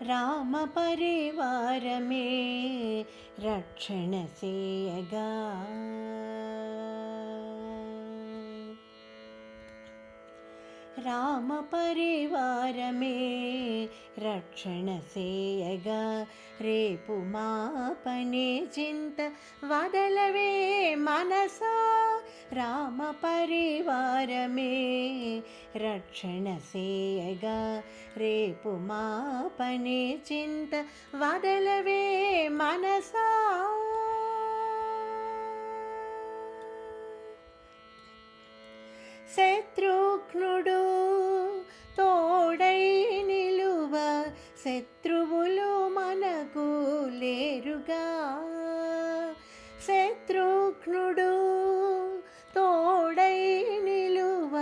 రామ పరివారమే రక్షణ సేయగా రామ పరివారమే రక్షణ సేయగా రేపు మా పనే చింత వదలవే మనసా రామ పరివారమే రక్షణ సేయగా రేపు మా పనే చింత వదలవే మనసా శత్రుఘ్నుడు తోడై నిలువ శత్రువులు మనకు లేరుగా శత్రుఘ్నుడు తోడై నిలువ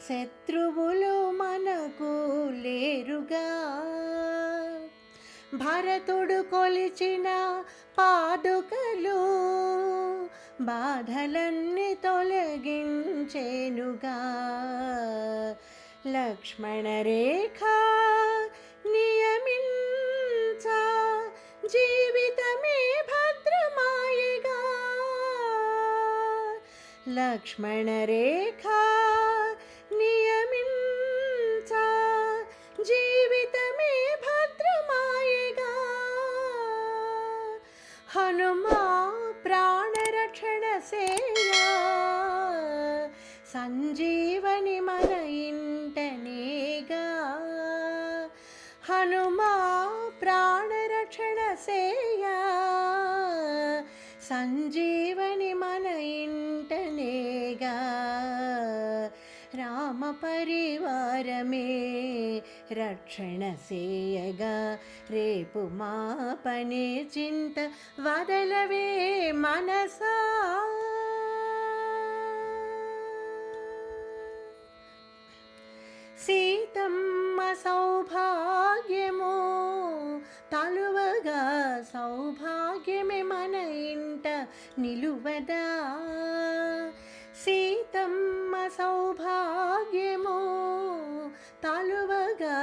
శత్రువులు మనకు లేరుగా భరతుడు కొలిచిన పాదుకలు బాధలన్నీ తొలగించేనుగా లక్ష్మణ రేఖ నియమించ జీవితమే భద్రమాయగా లక్ష్మణ రేఖ నియమించ జీవితమే భద్రమాయగా హనుమా ప్రాణరక్షణ సేయా సంజీవని మన ఇంటనేగా హనుమా ప్రాణరక్షణ సేయా సంజీవని మన ఇంటనేగా రామ పరివారమే రక్షణ సేయగా రేపు మా పనే చింత వదలవే మనసా సీతమ్మ సౌభాగ్యము తలువగా సౌభాగ్యమే మన ఇంట నిలువదా సీతమ్మ సౌభాగ్యము తలువగా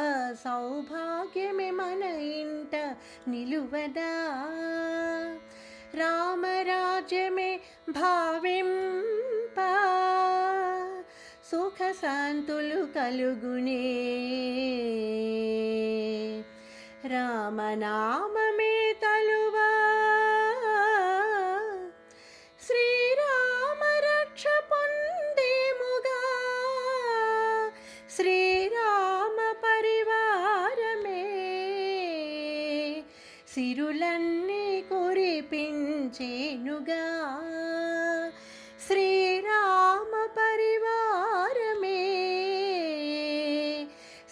సౌభాగ్యమే మన ఇంట నిలువదా రామరాజ్యమే భావింప సుఖ శాంతులు కలుగునే రామనామమే తలువా శ్రీరామ రక్ష పొందేముగా శ్రీరామ పరివారమే సిరులన్నీ కురిపించేనుగా శ్రీరామ పరివారమే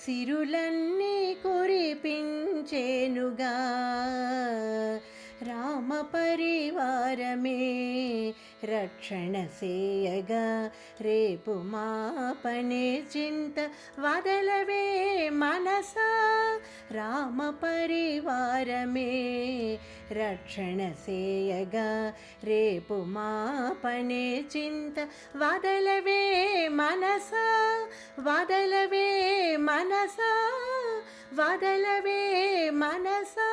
సిరులన్నీ కురిపించేనుగా రామ పరివారమే రక్షణ సేయగా రేపు మా పనే చింత వదలవే మనసా రామ పరివారమే రక్షణ సేయగా రేపు మా పనే చింత వదలవే మనసా వదలవే మనసా వదలవే మనసా